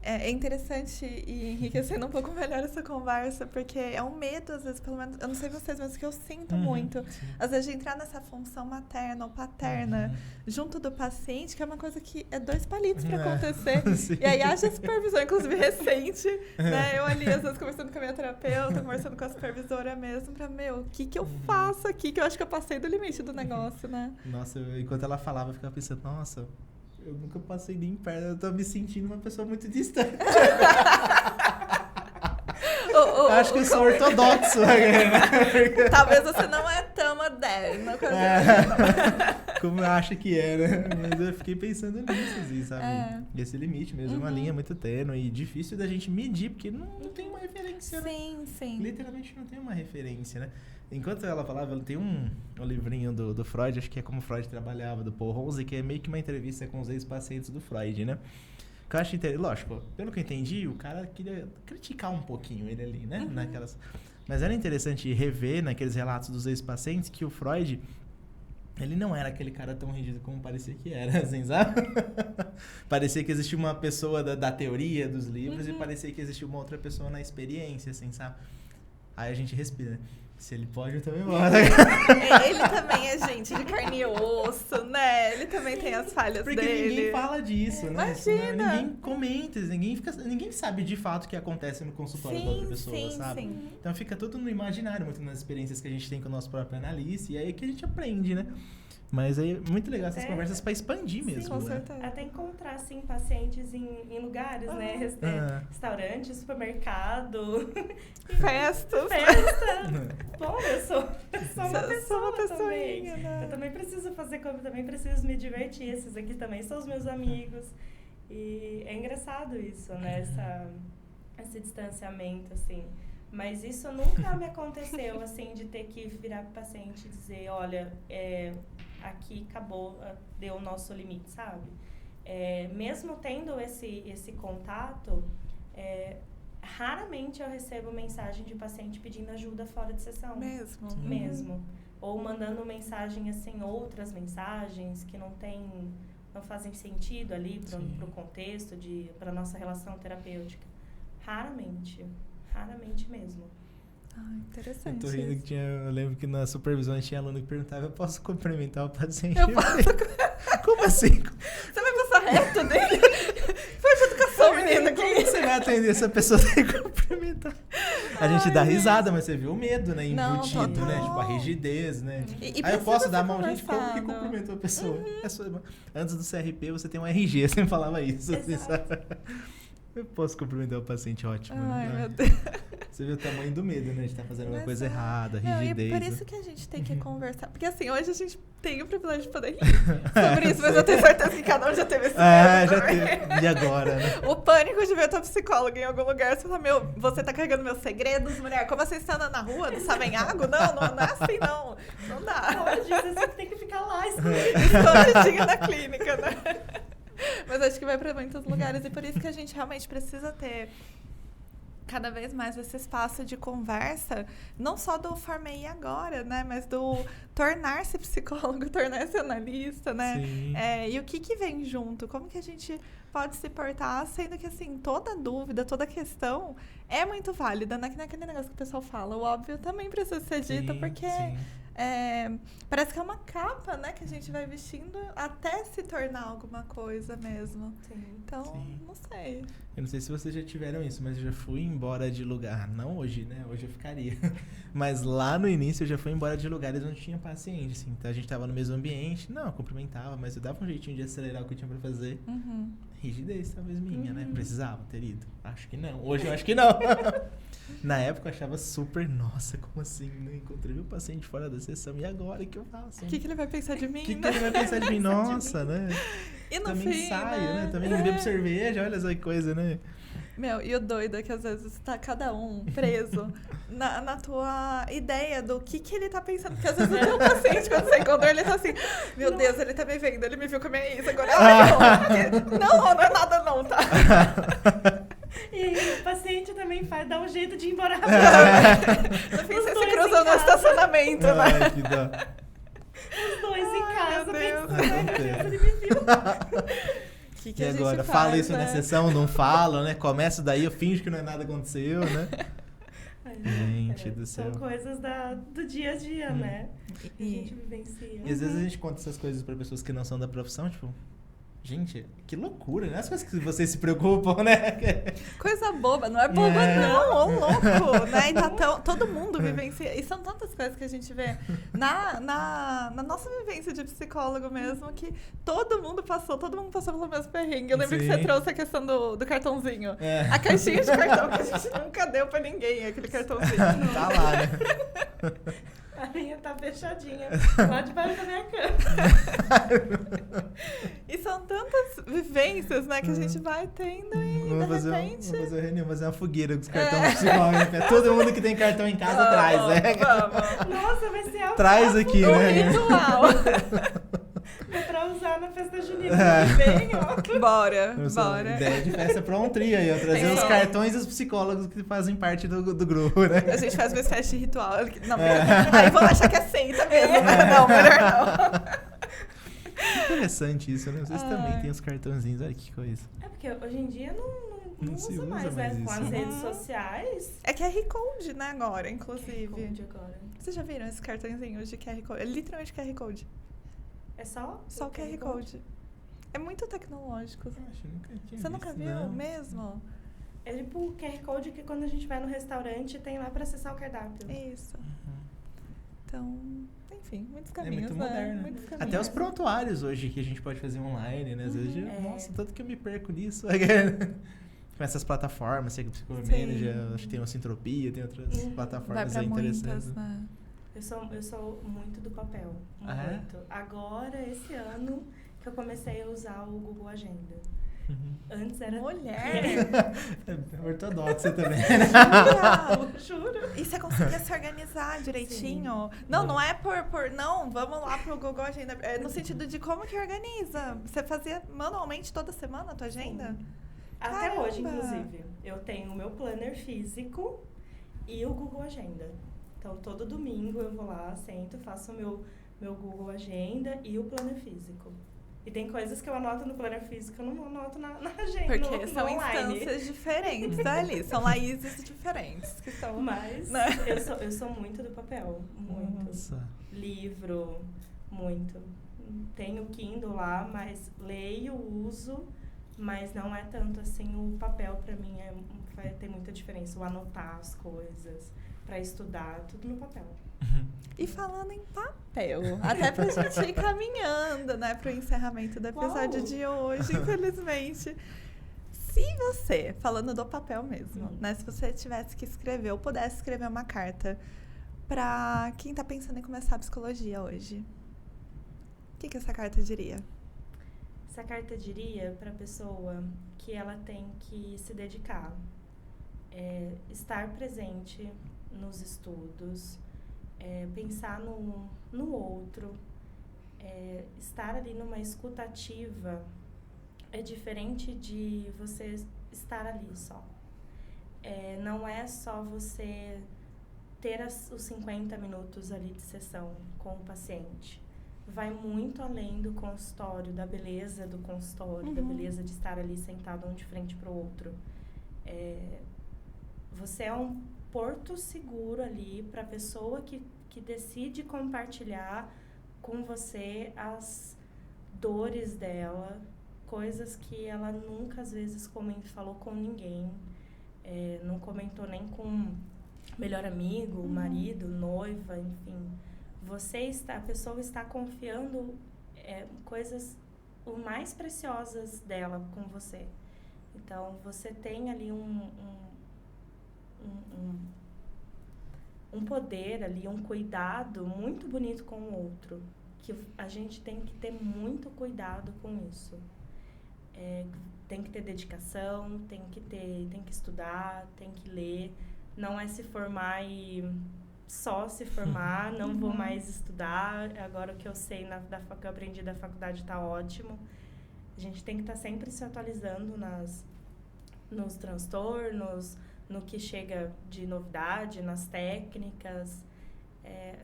É interessante e enriquecendo um pouco melhor essa conversa, porque é um medo, às vezes, pelo menos, eu não sei vocês, mas que eu sinto muito, às vezes, de entrar nessa função materna ou paterna junto do paciente, que é uma coisa que é 2 palitos para acontecer. E aí haja supervisão, inclusive recente, né? Eu ali, às vezes, conversando com a minha terapeuta, conversando com a supervisora mesmo, pra, o que eu faço aqui, que eu acho que eu passei do limite do negócio, né? Nossa, enquanto ela falava, eu ficava pensando, nossa... Eu nunca passei nem perto, eu tô me sentindo uma pessoa muito distante. Acho que eu sou ortodoxo. Talvez você não é tão moderno. Como eu acho que é, né? Mas eu fiquei pensando nisso, assim, sabe? Esse limite mesmo, uma linha muito tênue e difícil da gente medir, porque não tem uma referência. Sim. Literalmente não tem uma referência, né? Enquanto ela falava, tem um livrinho do Freud, acho que é como Freud trabalhava, do Paul Rose, que é meio que uma entrevista com os ex-pacientes do Freud, né? Que eu acho interessante. Lógico, pelo que eu entendi, o cara queria criticar um pouquinho ele ali, né? Mas era interessante rever naqueles relatos dos ex-pacientes que o Freud, ele não era aquele cara tão rígido como parecia que era, assim, sabe? Parecia que existia uma pessoa da teoria dos livros e parecia que existia uma outra pessoa na experiência, assim, sabe? Aí a gente respira, né? Se ele pode, eu também posso. Ele também é gente de carne e osso, né? Ele também tem as falhas Porque dele. ninguém fala disso, né? Imagina. Ninguém comenta, ninguém sabe de fato o que acontece no consultório da outra pessoa, sabe? Sim. Então fica tudo no imaginário, muito nas experiências que a gente tem com o nosso próprio analista, e aí que a gente aprende, né? Mas aí é muito legal essas conversas para expandir mesmo, com né? certeza. Até encontrar, assim, pacientes em lugares, né? Restaurante, supermercado. Festas. Bom, eu sou uma pessoa também. Né? Eu também preciso fazer como, eu também preciso me divertir. Esses aqui também são os meus amigos. E é engraçado isso, né? Esse distanciamento, assim. Mas isso nunca me aconteceu, assim, de ter que virar pro paciente e dizer, olha, aqui acabou, deu o nosso limite, sabe? Mesmo tendo esse contato, raramente eu recebo mensagem de paciente pedindo ajuda fora de sessão. Mesmo. Ou mandando mensagem, assim, outras mensagens que não fazem sentido ali pro contexto, pra nossa relação terapêutica. Raramente mesmo. Interessante. Eu tô rindo que eu lembro que na supervisão tinha aluno que perguntava, eu posso cumprimentar o paciente? Eu posso. Como assim? Você vai passar reto dele? Foi de educação, menina. Como você vai atender essa pessoa sem cumprimentar? A gente dá risada, mas você viu o medo, né? Embutido, né? Tipo, a rigidez, né? Aí eu posso dar a mão, gente, como que cumprimentou a pessoa? Antes do CRP, você tem um RG, você falava isso. Assim, sabe? Eu posso cumprimentar o paciente, ótimo. Ai, né? meu Deus. Você vê o tamanho do medo, né? De estar fazendo alguma coisa errada, rigidez. E por isso que a gente tem que conversar. Porque assim, hoje a gente tem o privilégio de poder rir sobre isso, mas eu tenho certeza que cada um já teve esse medo. Já teve. E agora, né? O pânico de ver tua psicóloga em algum lugar. Você fala, você tá carregando meus segredos, mulher? Como você está andando na rua? Não sabem água? Não é assim, não. Não dá. Pode, você tem que ficar lá escondidinha na clínica, né? Mas acho que vai para muitos lugares e por isso que a gente realmente precisa ter cada vez mais esse espaço de conversa, não só do formei agora, né, mas do tornar-se psicólogo, tornar-se analista, né? Sim. E o que vem junto? Como que a gente pode se portar, sendo que assim, toda dúvida, toda questão é muito válida, né? Que naquele negócio que o pessoal fala, o óbvio também precisa ser dito, porque parece que é uma capa, né, que a gente vai vestindo até se tornar alguma coisa mesmo. Então, não sei. Eu não sei se vocês já tiveram isso, mas eu já fui embora de lugar. Não hoje, né? Hoje eu ficaria. Mas lá no início eu já fui embora de lugares onde tinha paciente, assim. Então a gente tava no mesmo ambiente. Não, eu cumprimentava, mas eu dava um jeitinho de acelerar o que eu tinha pra fazer. Rigidez, talvez minha, né? Precisava ter ido. Acho que não. Hoje eu acho que não. Na época eu achava super, nossa, como assim, né? Encontrei meu paciente fora da sessão, e agora o que eu faço? O que ele vai pensar de mim? O que ele vai pensar de mim? Nossa, né? E no também fim, ensaio, né? Também bebo cerveja, olha essa coisa, né? E o doido é que às vezes tá cada um preso na tua ideia do que ele tá pensando. Porque às vezes o teu paciente, quando você encontra, ele tá assim, meu Deus, ele tá me vendo, ele me viu com a minha isso, agora não é nada não, tá? E o paciente também dá um jeito de ir embora rápido. No fim, você se cruza no estacionamento, né? Ai, que dó. Os dois em casa, pensando, ele me viu. Que a agora, gente fala faz, isso né? na sessão, não fala, né? Começa daí, eu finjo que não é nada aconteceu, né? Gente do céu. São coisas do dia a dia, né? Que a gente vivencia. E às vezes a gente conta essas coisas pra pessoas que não são da profissão, tipo... Gente, que loucura, né? As coisas que vocês se preocupam, né? Coisa boba, não é boba não, ô louco, né? E todo mundo vivencia, e são tantas coisas que a gente vê na nossa vivência de psicólogo mesmo, que todo mundo passou pelo mesmo perrengue. Eu lembro que você trouxe a questão do cartãozinho. A caixinha de cartão que a gente nunca deu pra ninguém, aquele cartãozinho. Tá lá, né? A minha tá fechadinha, lá debaixo da minha cama. E são tantas vivências, né, que a gente vai tendo e vamos de repente... Vamos fazer uma reunião, fazer uma fogueira com os cartões psicólogos. Todo mundo que tem cartão em casa traz, né? Vamos. Nossa, vai ser algo. Traz aqui, né? Ritual. É pra usar na festa junina. Venham. Bora. Ideia de festa pra um trio aí. Eu trazer os cartões e os psicólogos que fazem parte do grupo, né? A gente faz uma espécie de ritual. Não, aí vão achar que é seita mesmo. Não, melhor não. Interessante isso, né? Vocês também têm os cartãozinhos. Olha que coisa. É porque hoje em dia não se usa usa mais, mais né? Com isso, as né? redes sociais. É QR Code, né, agora, inclusive. QR Code agora. Vocês já viram esses cartõezinhos de QR Code? É literalmente QR Code. É só? Só o QR Code. É muito tecnológico. Acho que nunca tinha Você nunca visto, viu não. mesmo? É tipo o QR Code que quando a gente vai no restaurante tem lá pra acessar o cardápio. Isso. Uhum. Então, enfim, muitos É caminhos, muito né? moderno. Muitos Até caminhos. os prontuários hoje que a gente pode fazer online, né? Às vezes, É. nossa, tanto que eu me perco nisso. Com essas plataformas, sei que o Psycho Sim. Manager, acho que tem o Sintropia, tem outras Vai plataformas pra aí interessantes. muitas, né? Eu sou muito do papel. Ah, é? Muito. Agora, esse ano, que eu comecei a usar o Google Agenda. Uhum. Antes era... Mulher! É ortodoxa também. Juro. E você conseguia se organizar direitinho? Não é por... Não, vamos lá pro Google Agenda. É no sentido de como que organiza. Você fazia manualmente toda semana a tua agenda? Até Caramba! hoje, inclusive. Eu tenho o meu planner físico e o Google Agenda. Então, todo domingo eu vou lá, sento, faço o meu Google Agenda e o planner físico. E tem coisas que eu anoto no planner físico que eu não anoto na agenda. Porque no são online. instâncias diferentes ali. São Laíses diferentes. Que são, Mas né? eu sou muito do papel. Muito. Nossa. Livro, muito. Tenho Kindle lá, mas leio, uso, mas não é tanto assim. O papel pra mim vai ter muita diferença. O anotar as coisas, pra estudar, tudo no papel. E falando em papel, até pra gente ir caminhando, né, pro encerramento do episódio Uau! de hoje, infelizmente. Se você, falando do papel mesmo, né, se você tivesse que escrever ou pudesse escrever uma carta pra quem tá pensando em começar a psicologia hoje, o que essa carta diria? Essa carta diria pra pessoa que ela tem que se dedicar, estar presente nos estudos, pensar no outro, estar ali numa escuta ativa é diferente de você estar ali só. Não é só você ter os 50 minutos ali de sessão com o paciente. Vai muito além do consultório, da beleza do consultório, da beleza de estar ali sentado um de frente para o outro. Você é um porto seguro ali para a pessoa que decide compartilhar com você as dores dela, coisas que ela nunca, às vezes, falou com ninguém, não comentou nem com melhor amigo, marido, noiva, enfim. A pessoa está confiando coisas o mais preciosas dela com você. Então, você tem ali um poder ali, um cuidado muito bonito com o outro, que a gente tem que ter muito cuidado com isso. Tem que ter dedicação, tem que estudar, tem que ler. Não é se formar e só se formar, não vou mais estudar, agora o que eu sei que eu aprendi da faculdade está ótimo. A gente tem que estar sempre se atualizando nos transtornos, no que chega de novidade, nas técnicas.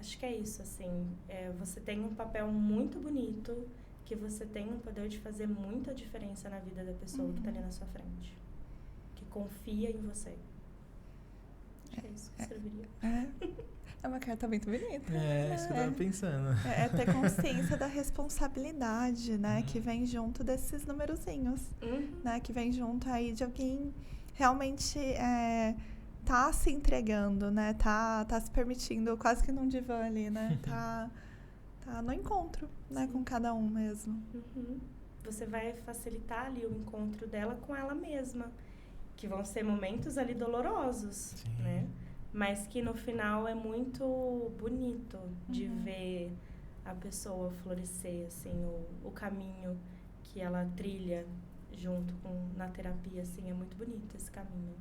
Acho que é isso, assim. Você tem um papel muito bonito, que você tem o poder de fazer muita diferença na vida da pessoa que está ali na sua frente. Que confia em você. Acho que é isso que eu escreveria. É uma carta muito bonita. Isso que eu tava pensando. É ter consciência da responsabilidade, né? Que vem junto desses numerozinhos. Né? Que vem junto aí de alguém realmente tá se entregando, né? Tá se permitindo, quase que num divã ali, né? Tá no encontro, né? Com cada um mesmo. Você vai facilitar ali o encontro dela com ela mesma. Que vão ser momentos ali dolorosos, Sim. né? Mas que no final é muito bonito de ver a pessoa florescer, assim, o caminho que ela trilha junto na terapia, assim, é muito bonito esse caminho.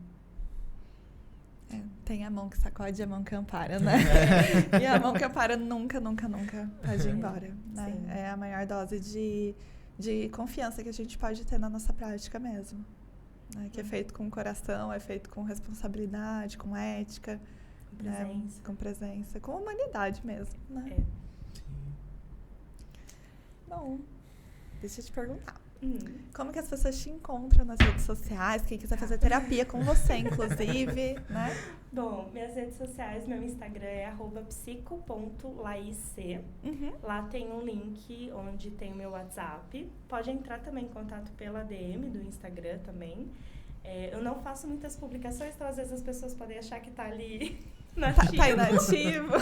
Tem a mão que sacode e a mão que ampara, né? E a mão que ampara nunca pode ir embora, né? Sim. É a maior dose de confiança que a gente pode ter na nossa prática mesmo. Né? Que é feito com coração, é feito com responsabilidade, com ética, com presença, com humanidade mesmo. Né? Bom, deixa eu te perguntar. Como que as pessoas te encontram nas redes sociais? Quem quiser fazer terapia com você, inclusive, né? Bom, minhas redes sociais, meu Instagram é @psico.laic. Lá tem um link onde tem o meu WhatsApp. Pode entrar também em contato pela DM do Instagram também. Eu não faço muitas publicações, então às vezes as pessoas podem achar que tá ali nativo. Tá inativo.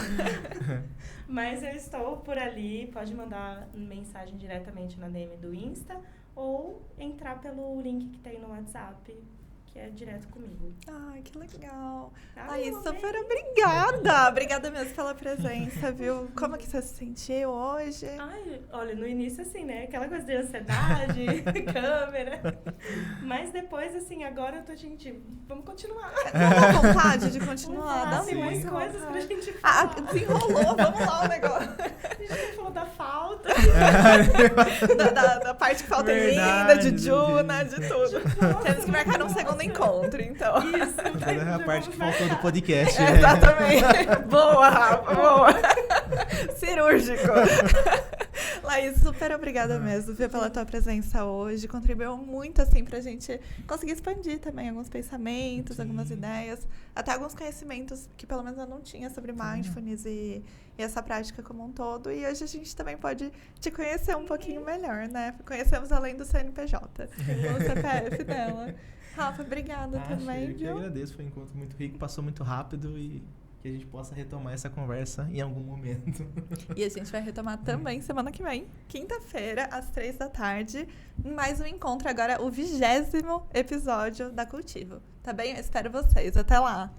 Mas eu estou por ali, pode mandar mensagem diretamente na DM do Insta ou entrar pelo link que tem no WhatsApp, que é direto comigo. Ai, que legal. Super obrigada. Obrigada mesmo pela presença, viu? Como que você se sentiu hoje? Olha, no início, assim, né? Aquela coisa de ansiedade, câmera. Mas depois, assim, agora eu tô, gente, vamos continuar. Dá vontade de continuar. Tem mais coisas pra gente falar. Desenrolou, vamos lá o negócio. A gente falou da falta. da parte que falta ainda, de Juna, de tudo. Temos que marcar um segundo encontro, então. Isso. É a parte que faltou do podcast. Exatamente. Boa, Rafa, boa. Cirúrgico. Laís, super obrigada mesmo, viu, pela tua presença hoje. Contribuiu muito, assim, pra gente conseguir expandir também alguns pensamentos, algumas ideias, até alguns conhecimentos que pelo menos eu não tinha sobre mindfulness e essa prática como um todo. E hoje a gente também pode te conhecer um pouquinho melhor, né? Conhecemos além do CNPJ, o CPF dela. Rafa, obrigada também, eu que agradeço, foi um encontro muito rico, passou muito rápido e que a gente possa retomar essa conversa em algum momento. E a gente vai retomar também semana que vem, quinta-feira, às 15h, em mais um encontro agora, o 20º episódio da Cultivo. Tá bem? Eu espero vocês. Até lá!